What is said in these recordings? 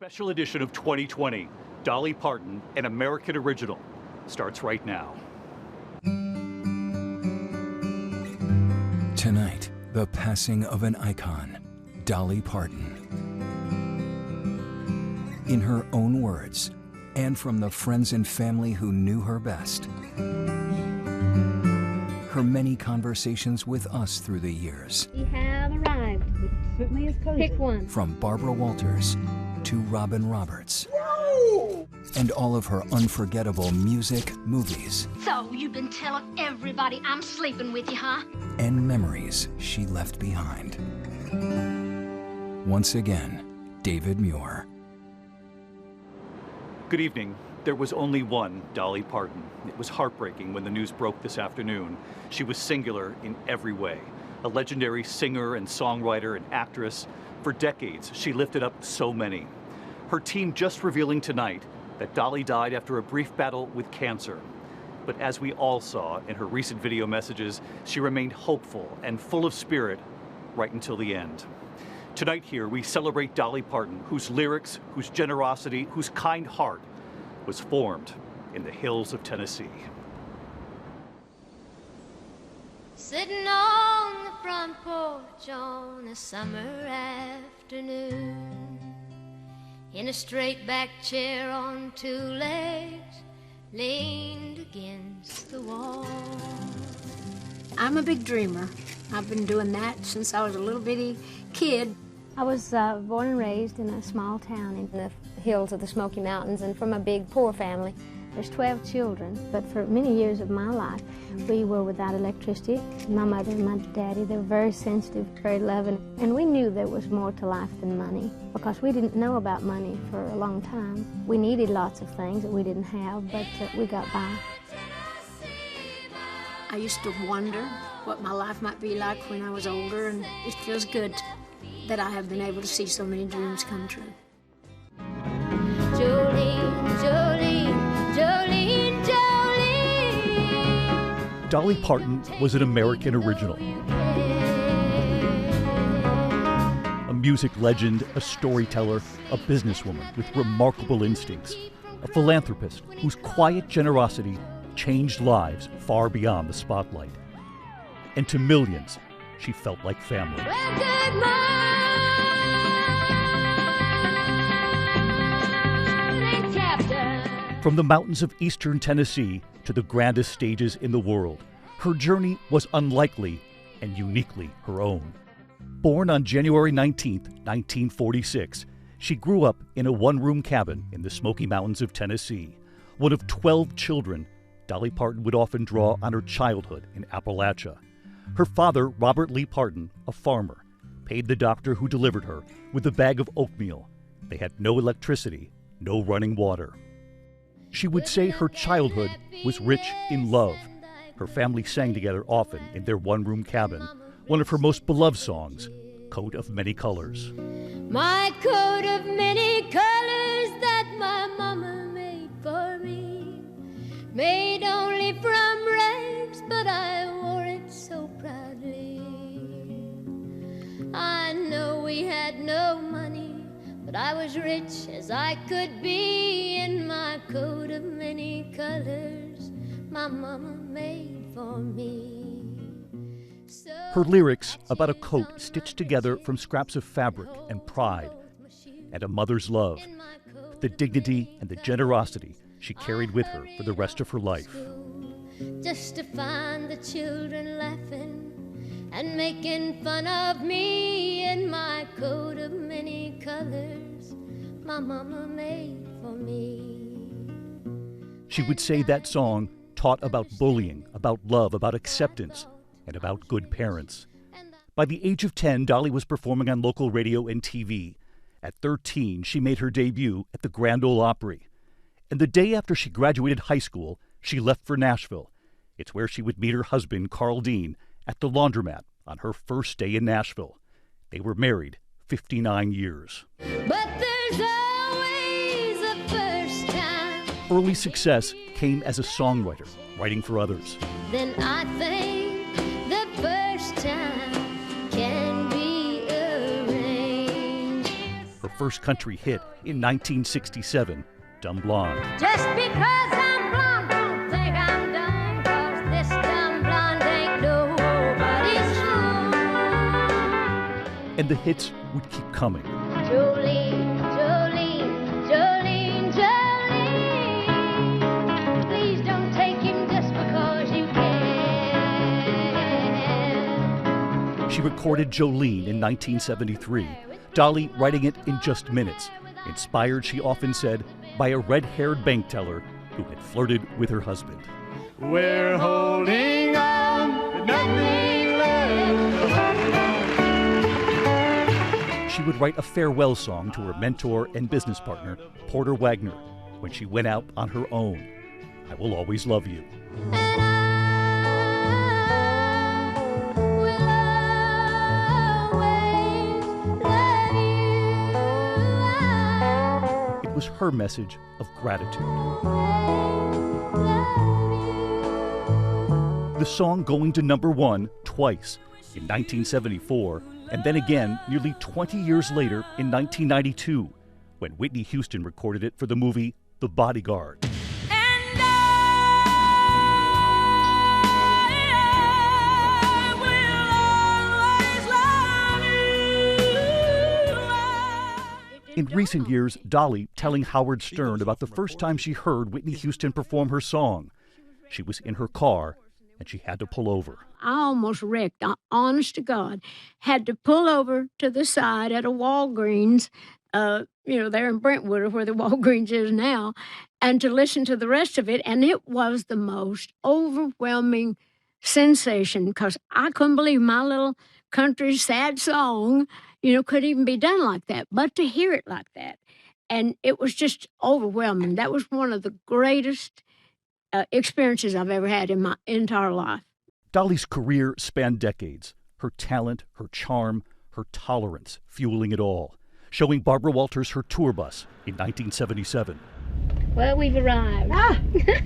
Special edition of 2020, Dolly Parton, an American original, starts right now. Tonight, the passing of an icon, Dolly Parton. In her own words, and from the friends and family who knew her best, her many conversations with us through the years. We have arrived. It certainly is cozy. Pick one. From Barbara Walters to Robin Roberts. Whoa! And all of her unforgettable music, movies, So you've been telling everybody I'm sleeping with you, huh? and memories she left behind. Once again, David Muir. Good evening. There was only one Dolly Parton. It was heartbreaking when the news broke this afternoon. She was singular in every way. A legendary singer and songwriter and actress. For decades, she lifted up so many. Her team just revealing tonight that Dolly died after a brief battle with cancer. But as we all saw in her recent video messages, she remained hopeful and full of spirit right until the end. Tonight here, we celebrate Dolly Parton, whose lyrics, whose generosity, whose kind heart was formed in the hills of Tennessee. Sitting on the front porch on a summer afternoon, in a straight back chair on two legs, leaned against the wall. I'm a big dreamer. I've been doing that since I was a little bitty kid. I was born and raised in a small town in the hills of the Smoky Mountains, and from a big poor family. There's 12 children, but for many years of my life, we were without electricity. My mother and my daddy, they were very sensitive, very loving, and we knew there was more to life than money because we didn't know about money for a long time. We needed lots of things that we didn't have, but we got by. I used to wonder what my life might be like when I was older, and it feels good that I have been able to see so many dreams come true. Jolene, Jolene, Jolene, Jolene. Dolly Parton was an American original. A music legend, a storyteller, a businesswoman with remarkable instincts, a philanthropist whose quiet generosity changed lives far beyond the spotlight. And to millions, she felt like family. Well, good morning, Captain. From the mountains of eastern Tennessee to the grandest stages in the world, her journey was unlikely and uniquely her own. Born on January 19, 1946, she grew up in a one-room cabin in the Smoky Mountains of Tennessee. One of 12 children, Dolly Parton would often draw on her childhood in Appalachia. Her father, Robert Lee Parton, a farmer, paid the doctor who delivered her with a bag of oatmeal. They had no electricity, no running water. She would say her childhood was rich in love. Her family sang together often in their one-room cabin. One of her most beloved songs, Coat of Many Colors. My coat of many colors that my mama made for me, made only from rags, but I wore it so proudly. I know we had no money, but I was rich as I could be in my coat of many colors my mama made for me. So Her lyrics about a coat stitched together from scraps of fabric and pride and a mother's love, the dignity and the generosity she carried with her for the rest of her life. just to find the children laughing and making fun of me in my coat of many colors my mama made for me. She would say that song taught about bullying, about love, about acceptance, and about good parents. By the age of 10, Dolly was performing on local radio and TV. At 13, she made her debut at the Grand Ole Opry. And the day after she graduated high school, she left for Nashville. It's where she would meet her husband, Carl Dean, at the laundromat on her first day in Nashville. They were married 59 years. But there's always a first time. Early success came as a songwriter, writing for others. Then I think the first time can be arranged. Her first country hit in 1967, Dumb Blonde. Just because I'm blonde, don't think I'm dumb, 'cause this dumb blonde ain't nobody's fool. And the hits would keep coming. Jolene, Jolene, Jolene, Jolene, please don't take him just because you can. She recorded Jolene in 1973, Dolly writing it in just minutes, inspired, she often said, by a red-haired bank teller who had flirted with her husband. We're holding on, but nothing left to hold on. She would write a farewell song to her mentor and business partner, Porter Wagner, when she went out on her own. I Will Always Love You. And I will always love you. It was her message of gratitude. The song going to #1 twice, in 1974, and then again nearly 20 years later in 1992, when Whitney Houston recorded it for the movie The Bodyguard. And I will always love you. In recent years, Dolly telling Howard Stern about the first time she heard Whitney Houston perform her song. She was in her car, and she had to pull over. I almost wrecked, honest to God. Had to pull over to the side at a Walgreens, there in Brentwood, where the Walgreens is now, and to listen to the rest of it. And it was the most overwhelming sensation, because I couldn't believe my little country sad song, could even be done like that. But to hear it like that, and it was just overwhelming. That was one of the greatest experiences I've ever had in my entire life. Dolly's career spanned decades. Her talent, her charm, her tolerance fueling it all. Showing Barbara Walters her tour bus in 1977. Well, we've arrived.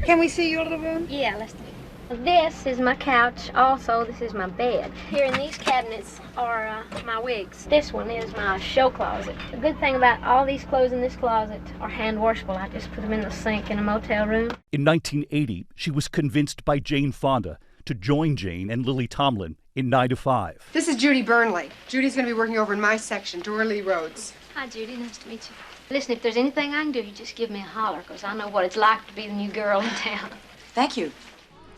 Can we see your little room? Yeah, let's do it. This is my couch. Also, this is my bed. Here in these cabinets are my wigs. This one is my show closet. The good thing about all these clothes in this closet are hand washable. I just put them in the sink in a motel room. In 1980, she was convinced by Jane Fonda to join Jane and Lily Tomlin in 9 to 5. This is Judy Burnley. Judy's going to be working over in my section, Dorley Roads. Hi, Judy. Nice to meet you. Listen, if there's anything I can do, you just give me a holler, because I know what it's like to be the new girl in town. Thank you.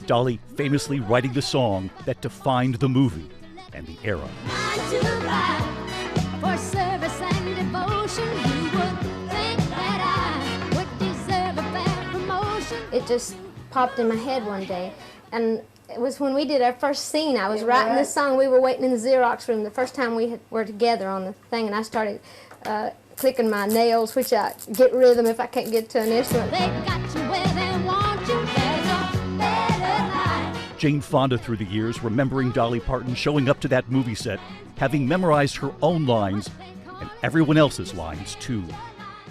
Dolly famously writing the song that defined the movie and the era. For service and devotion, you would think that I would deserve a bad promotion. It just popped in my head one day, and it was when we did our first scene. I was writing this song. We were waiting in the Xerox room the first time we were together on the thing, and I started clicking my nails, which I get rhythm if I can't get to an instrument. They got you where they want you. There's a better life. Jane Fonda through the years remembering Dolly Parton showing up to that movie set, having memorized her own lines and everyone else's lines too.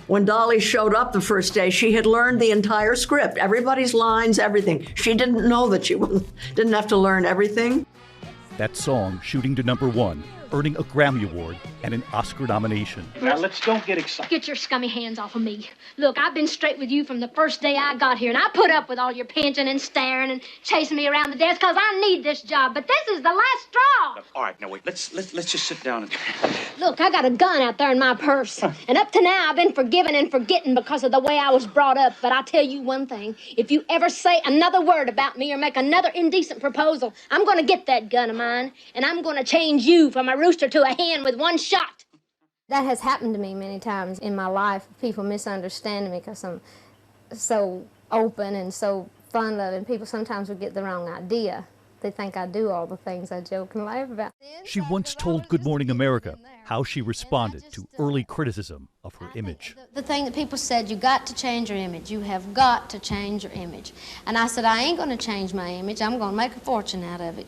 When Dolly showed up the first day, she had learned the entire script, everybody's lines, everything. She didn't know that she didn't have to learn everything. That song shooting to #1, earning a Grammy Award and an Oscar nomination. Now, don't get excited. Get your scummy hands off of me. Look, I've been straight with you from the first day I got here, and I put up with all your pinching and staring and chasing me around the desk because I need this job, but this is the last straw. All right, now wait. Let's just sit down and. Look, I got a gun out there in my purse, and up to now I've been forgiving and forgetting because of the way I was brought up, but I'll tell you one thing. If you ever say another word about me or make another indecent proposal, I'm going to get that gun of mine, and I'm going to change you from a rooster to a hen with one shot. That has happened to me many times in my life. People misunderstanding me because I'm so open and so fun-loving. People sometimes would get the wrong idea. They think I do all the things I joke and laugh about. She once told Good Morning America how she responded to early criticism of her image. The thing that people said, you got to change your image. You have got to change your image. And I said, I ain't going to change my image. I'm going to make a fortune out of it.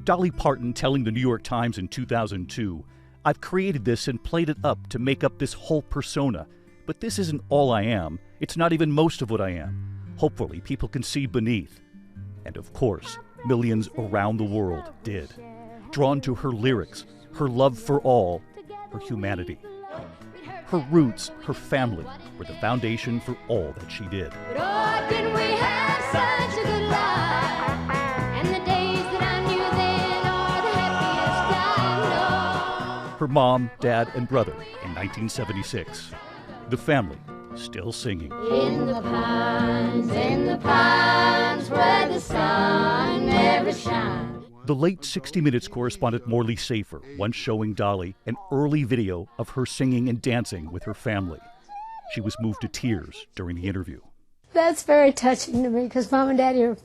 Dolly Parton telling the New York Times in 2002, I've created this and played it up to make up this whole persona, but this isn't all I am. It's not even most of what I am. Hopefully, people can see beneath. And of course, millions around the world did. Drawn to her lyrics, her love for all, her humanity. Her roots, her family, were the foundation for all that she did. But oh, didn't we have such a good life? And the days that I knew then are the happiest I know. Her mom, dad, and brother in 1976. The family still singing. In the pines where the sun never shines. The late 60 Minutes correspondent Morley Safer once showing Dolly an early video of her singing and dancing with her family. She was moved to tears during the interview. That's very touching to me because Mom and Daddy are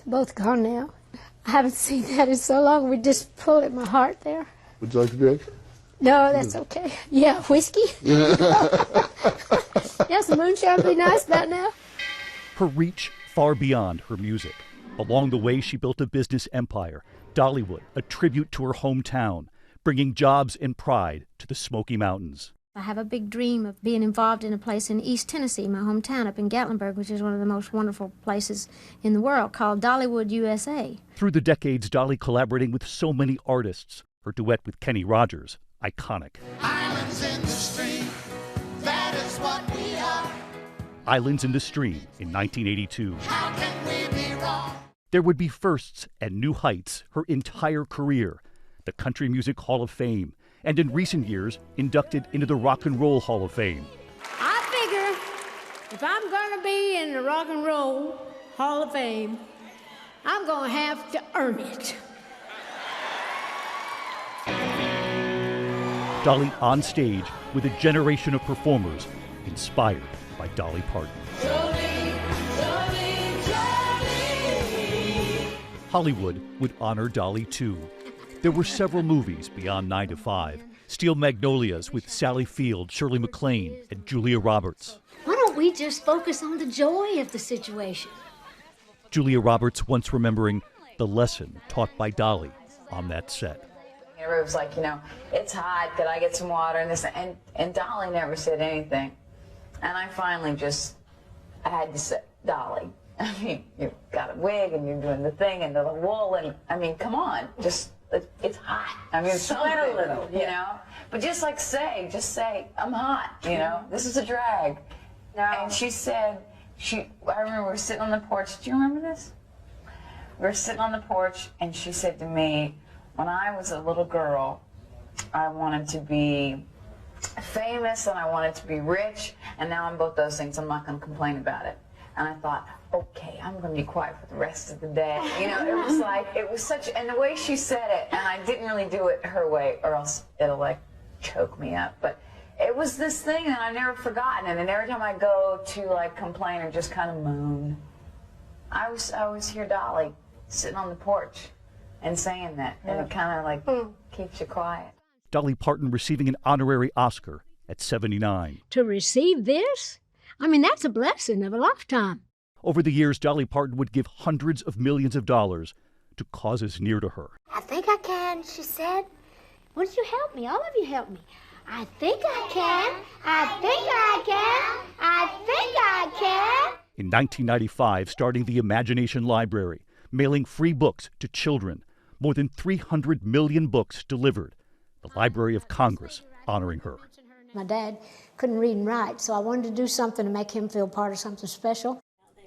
both gone now. I haven't seen that in so long. We just pull at my heart there. Would you like a drink? No, that's okay. Yeah, whiskey? Yeah, some moonshine would be nice about now. Her reach far beyond her music. Along the way, she built a business empire, Dollywood, a tribute to her hometown, bringing jobs and pride to the Smoky Mountains. I have a big dream of being involved in a place in East Tennessee, my hometown up in Gatlinburg, which is one of the most wonderful places in the world, called Dollywood, USA. Through the decades, Dolly collaborating with so many artists. Her duet with Kenny Rogers, iconic. Islands in the stream, that is what we are. Islands in the Stream in 1982. How can we be wrong? There would be firsts and new heights her entire career. The Country Music Hall of Fame, and in recent years, inducted into the Rock and Roll Hall of Fame. I figure if I'm going to be in the Rock and Roll Hall of Fame, I'm going to have to earn it. Dolly on stage with a generation of performers inspired by Dolly Parton. Jolene, Jolene, Jolene. Hollywood would honor Dolly too. There were several movies beyond 9 to 5. Steel Magnolias with Sally Field, Shirley MacLaine, and Julia Roberts. Why don't we just focus on the joy of the situation? Julia Roberts once remembering the lesson taught by Dolly on that set. Everybody was like, it's hot, could I get some water? And this, and Dolly never said anything. And I finally I had to say, Dolly, I mean, you've got a wig and you're doing the thing and the wool and, I mean, come on, it's hot. I mean, sweat a little, But just say, I'm hot, this is a drag. No. And she said, I remember we were sitting on the porch. Do you remember this? We were sitting on the porch and she said to me, when I was a little girl, I wanted to be famous and I wanted to be rich, and now I'm both those things. I'm not going to complain about it. And I thought, okay, I'm going to be quiet for the rest of the day. It was such, and the way she said it, and I didn't really do it her way, or else it'll choke me up. But it was this thing, and I've never forgotten it. And every time I go to complain or just kind of moan, I always hear Dolly sitting on the porch and saying that, and it kind of keeps you quiet. Dolly Parton receiving an honorary Oscar at 79. To receive this? I mean, that's a blessing of a lifetime. Over the years, Dolly Parton would give hundreds of millions of dollars to causes near to her. I think I can, she said. Won't you help me? All of you help me. I think I can. I think I can. I think I can. In 1995, starting the Imagination Library, mailing free books to children. More than 300 million books delivered. The Library of Congress honoring her. My dad couldn't read and write, so I wanted to do something to make him feel part of something special.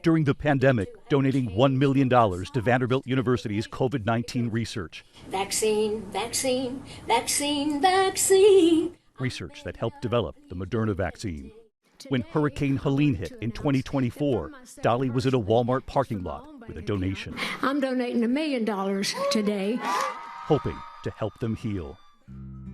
During the pandemic, donating $1 million to Vanderbilt University's COVID-19 research. Vaccine, vaccine, vaccine, vaccine. Research that helped develop the Moderna vaccine. When Hurricane Helene hit in 2024, Dolly was in a Walmart parking lot with a donation. I'm donating $1 million today. Hoping to help them heal.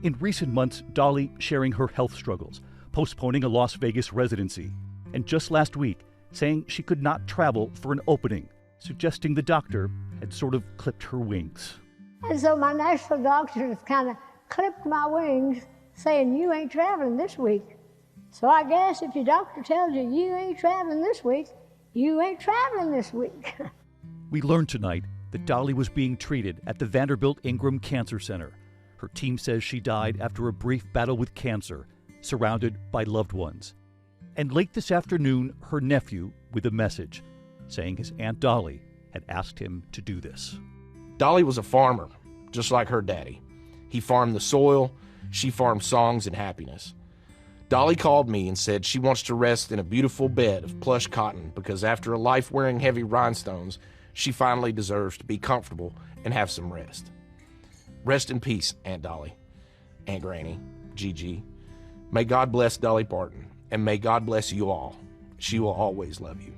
In recent months, Dolly sharing her health struggles, postponing a Las Vegas residency, and just last week, saying she could not travel for an opening, suggesting the doctor had sort of clipped her wings. And so my national doctor has kind of clipped my wings, saying, you ain't traveling this week. So I guess if your doctor tells you you ain't traveling this week, you ain't traveling this week. We learned tonight that Dolly was being treated at the Vanderbilt Ingram Cancer Center. Her team says she died after a brief battle with cancer, surrounded by loved ones. And late this afternoon, her nephew with a message, saying his Aunt Dolly had asked him to do this. Dolly was a farmer, just like her daddy. He farmed the soil, she farmed songs and happiness. Dolly called me and said she wants to rest in a beautiful bed of plush cotton because after a life wearing heavy rhinestones, she finally deserves to be comfortable and have some rest. Rest in peace, Aunt Dolly, Aunt Granny, Gigi. May God bless Dolly Parton, and may God bless you all. She will always love you.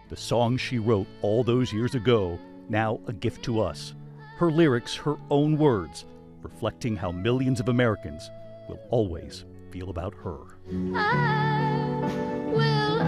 The song she wrote all those years ago, now a gift to us. Her lyrics, her own words, reflecting how millions of Americans will always feel about her. I will